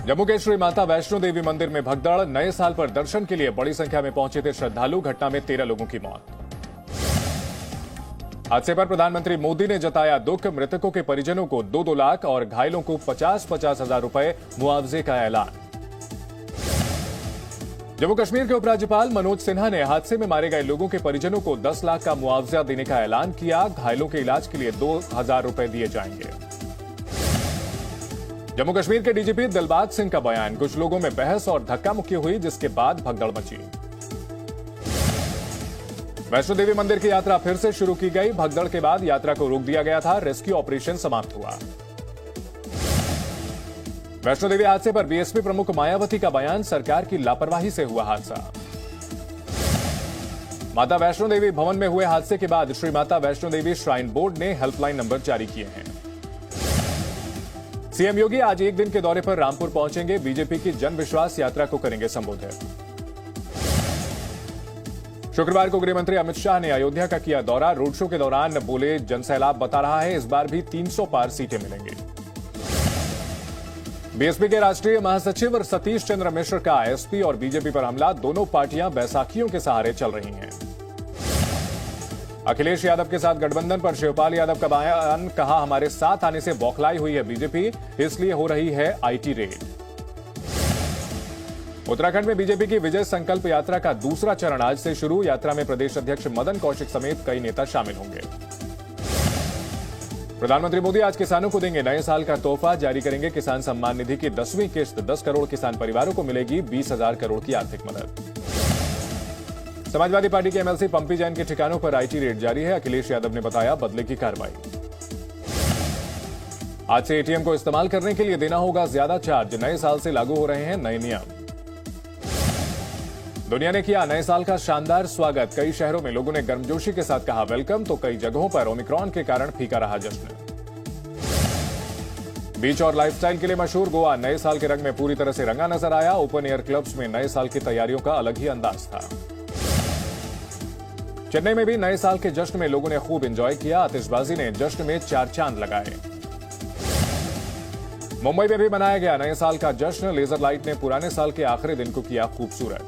जम्मू के श्री माता वैष्णो देवी मंदिर में भगदड़। नए साल पर दर्शन के लिए बड़ी संख्या में पहुंचे थे श्रद्धालु। घटना में 13 लोगों की मौत। हादसे पर प्रधानमंत्री मोदी ने जताया दुख। मृतकों के परिजनों को 2-2 लाख और घायलों को 50-50 हजार रुपए मुआवजे का ऐलान। जम्मू कश्मीर के उपराज्यपाल मनोज सिन्हा ने हादसे में मारे गए लोगों के परिजनों को 10 लाख का मुआवजा देने का ऐलान किया। घायलों के इलाज के लिए 2,000 रुपए दिए जाएंगे। जम्मू कश्मीर के डीजीपी दिलबाग सिंह का बयान। कुछ लोगों में बहस और धक्का मुक्की हुई, जिसके बाद भगदड़ मची। वैष्णो देवी मंदिर की यात्रा फिर से शुरू की गई। भगदड़ के बाद यात्रा को रोक दिया गया था। रेस्क्यू ऑपरेशन समाप्त हुआ। वैष्णो देवी हादसे पर बीएसपी प्रमुख मायावती का बयान। सरकार की लापरवाही से हुआ हादसा। माता वैष्णो देवी भवन में हुए हादसे के बाद श्री माता वैष्णो देवी श्राइन बोर्ड ने हेल्पलाइन नंबर जारी किए हैं। सीएम योगी आज एक दिन के दौरे पर रामपुर पहुंचेंगे। बीजेपी की जन विश्वास यात्रा को करेंगे संबोधित। शुक्रवार को गृह मंत्री अमित शाह ने अयोध्या का किया दौरा। रोड शो के दौरान बोले, जनसैलाब बता रहा है इस बार भी 300 पार सीटें मिलेंगी। बीएसपी के राष्ट्रीय महासचिव सतीश चंद्र मिश्र का एसपी और बीजेपी पर हमला। दोनों पार्टियां बैसाखियों के सहारे चल रही हैं। अखिलेश यादव के साथ गठबंधन पर शिवपाल यादव का बयान। कहा, हमारे साथ आने से बौखलाई हुई है बीजेपी, इसलिए हो रही है आईटी रेड। उत्तराखंड में बीजेपी की विजय संकल्प यात्रा का दूसरा चरण आज से शुरू। यात्रा में प्रदेश अध्यक्ष मदन कौशिक समेत कई नेता शामिल होंगे। प्रधानमंत्री मोदी आज किसानों को देंगे नए साल का तोहफा। जारी करेंगे किसान सम्मान निधि की 10वीं किस्त। 10 करोड़ किसान परिवारों को मिलेगी 20,000 करोड़ की आर्थिक मदद। समाजवादी पार्टी के एमएलसी पंपी जैन के ठिकानों पर आईटी रेड जारी है। अखिलेश यादव ने बताया बदले की कार्रवाई। आज से एटीएम को इस्तेमाल करने के लिए देना होगा ज्यादा चार्ज। नए साल से लागू हो रहे हैं नए नियम। दुनिया ने किया नए साल का शानदार स्वागत। कई शहरों में लोगों ने गर्मजोशी के साथ कहा वेलकम, तो कई जगहों पर ओमिक्रॉन के कारण फीका रहा जश्न। बीच और लाइफस्टाइल के लिए मशहूर गोवा नए साल के रंग में पूरी तरह से रंगा नजर आया। ओपन एयर क्लब्स में नए साल की तैयारियों का अलग ही अंदाज था। चेन्नई में भी नए साल के जश्न में लोगों ने खूब एंजॉय किया। आतिशबाजी ने जश्न में 4 चांद लगाए। मुंबई में भी मनाया गया नए साल का जश्न। लेजर लाइट ने पुराने साल के आखिरी दिन को किया खूबसूरत।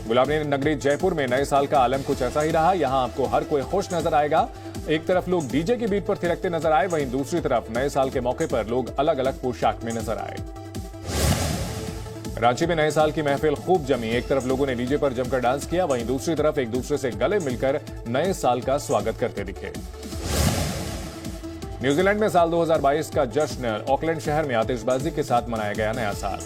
गुलाबी नगरी जयपुर में नए साल का आलम कुछ ऐसा ही रहा। यहां आपको हर कोई खुश नजर आएगा। एक तरफ लोग डीजे की बीट पर थिरकते नजर आए, वहीं दूसरी तरफ नए साल के मौके पर लोग अलग अलग पोशाक में नजर आए। रांची में नए साल की महफिल खूब जमी। एक तरफ लोगों ने डीजे पर जमकर डांस किया, वहीं दूसरी तरफ एक दूसरे से गले मिलकर नए साल का स्वागत करते दिखे। न्यूजीलैंड में साल 2022 का जश्न। ऑकलैंड शहर में आतिशबाजी के साथ मनाया गया नया साल।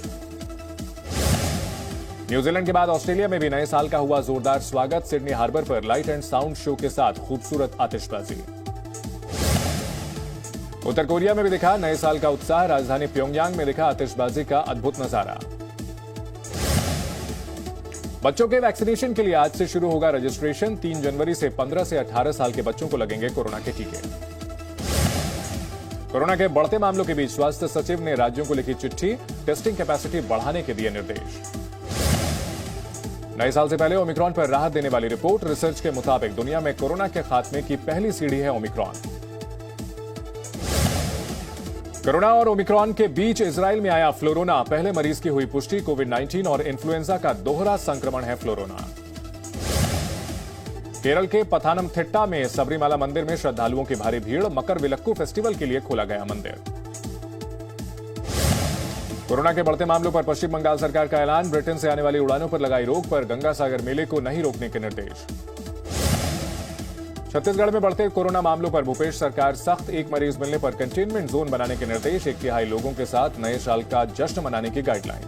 न्यूजीलैंड के बाद ऑस्ट्रेलिया में भी नए साल का हुआ जोरदार स्वागत। सिडनी हार्बर पर लाइट एंड साउंड शो के साथ खूबसूरत आतिशबाजी। उत्तर कोरिया में भी दिखा नए साल का उत्साह। राजधानी प्योंगयांग में दिखा आतिशबाजी का अद्भुत नजारा। बच्चों के वैक्सीनेशन के लिए आज से शुरू होगा रजिस्ट्रेशन। 3 जनवरी से 15 से 18 साल के बच्चों को लगेंगे कोरोना के टीके। कोरोना के बढ़ते मामलों के बीच स्वास्थ्य सचिव ने राज्यों को लिखी चिट्ठी। टेस्टिंग कैपेसिटी बढ़ाने के दिए निर्देश। नए साल से पहले ओमिक्रॉन पर राहत देने वाली रिपोर्ट। रिसर्च के मुताबिक दुनिया में कोरोना के खात्मे की पहली सीढ़ी है ओमिक्रॉन। कोरोना और ओमिक्रॉन के बीच इजराइल में आया फ्लोरोना। पहले मरीज की हुई पुष्टि। कोविड-19 और इन्फ्लुएंजा का दोहरा संक्रमण है फ्लोरोना। केरल के पथानमथिट्टा में सबरीमाला मंदिर में श्रद्धालुओं की भारी भीड़। मकर विलक्कू फेस्टिवल के लिए खोला गया मंदिर। कोरोना के बढ़ते मामलों पर पश्चिम बंगाल सरकार का ऐलान। ब्रिटेन से आने वाली उड़ानों पर लगाई रोक, पर गंगा सागर मेले को नहीं रोकने के निर्देश। छत्तीसगढ़ में बढ़ते कोरोना मामलों पर भूपेश सरकार सख्त। एक मरीज मिलने पर कंटेनमेंट जोन बनाने के निर्देश। 1/3 लोगों के साथ नए साल का जश्न मनाने की गाइडलाइन।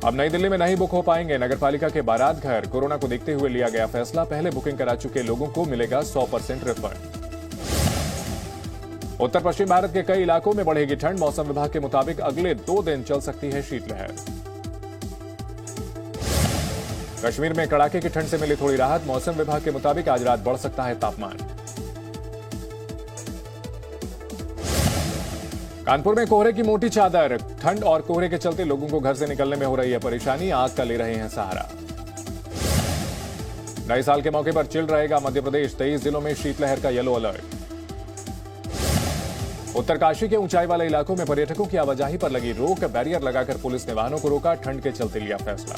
अब नई दिल्ली में नहीं बुक हो पाएंगे नगरपालिका के बारात घर। कोरोना को देखते हुए लिया गया फैसला। पहले बुकिंग करा चुके लोगों को मिलेगा 100% रिफंड। उत्तर पश्चिम भारत के कई इलाकों में बढ़ेगी ठंड। मौसम विभाग के मुताबिक अगले 2 दिन चल सकती है शीतलहर। कश्मीर में कड़ाके की ठंड से मिली थोड़ी राहत। मौसम विभाग के मुताबिक आज रात बढ़ सकता है तापमान। कानपुर में कोहरे की मोटी चादर। ठंड और कोहरे के चलते लोगों को घर से निकलने में हो रही है परेशानी। आग का ले रहे हैं सहारा। नए साल के मौके पर चिल रहेगा मध्य प्रदेश। 23 जिलों में शीतलहर का येलो अलर्ट। उत्तरकाशी के ऊंचाई वाले इलाकों में पर्यटकों की आवाजाही पर लगी रोक, बैरियर लगाकर पुलिस ने वाहनों को रोका, ठंड के चलते लिया फैसला।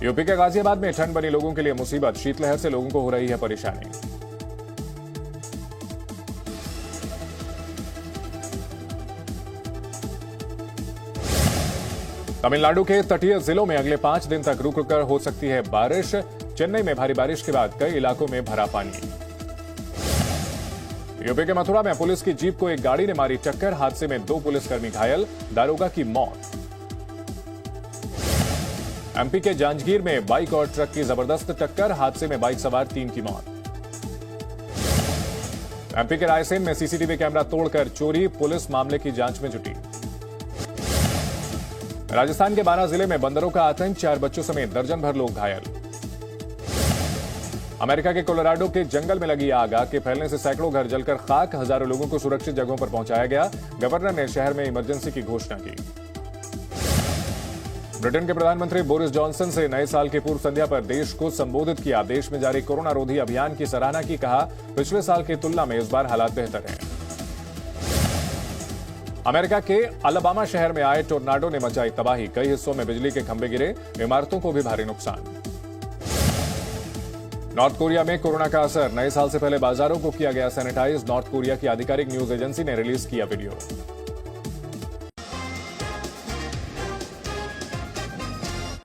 यूपी के गाजियाबाद में ठंड बनी लोगों के लिए मुसीबत, शीतलहर से लोगों को हो रही है परेशानी। तमिलनाडु के तटीय जिलों में अगले 5 दिन तक रुक रुक कर हो सकती है बारिश, चेन्नई में भारी बारिश के बाद कई इलाकों में भरा पानी। यूपी के मथुरा में पुलिस की जीप को एक गाड़ी ने मारी टक्कर, हादसे में 2 पुलिसकर्मी घायल, दारोगा की मौत। एमपी के जांजगीर में बाइक और ट्रक की जबरदस्त टक्कर, हादसे में बाइक सवार 3 की मौत। एमपी के रायसेन में सीसीटीवी कैमरा तोड़कर चोरी, पुलिस मामले की जांच में जुटी। राजस्थान के बारां जिले में बंदरों का आतंक, 4 बच्चों समेत दर्जन भर लोग घायल। अमेरिका के कोलोराडो के जंगल में लगी आग के फैलने से सैकड़ों घर जलकर खाक, हजारों लोगों को सुरक्षित जगहों पर पहुंचाया गया। गवर्नर ने शहर में इमरजेंसी की घोषणा की। ब्रिटेन के प्रधानमंत्री बोरिस जॉनसन से नए साल की पूर्व संध्या पर देश को संबोधित किया। देश में जारी कोरोना रोधी अभियान की सराहना की, कहा पिछले साल की तुलना में इस बार हालात बेहतर हैं। अमेरिका के अलाबामा शहर में आए टोर्नाडो ने मचाई तबाही, कई हिस्सों में बिजली के खंभे गिरे, इमारतों को भी भारी नुकसान। नॉर्थ कोरिया में कोरोना का असर, नए साल से पहले बाजारों को किया गया सैनिटाइज, नॉर्थ कोरिया की आधिकारिक न्यूज एजेंसी ने रिलीज किया वीडियो।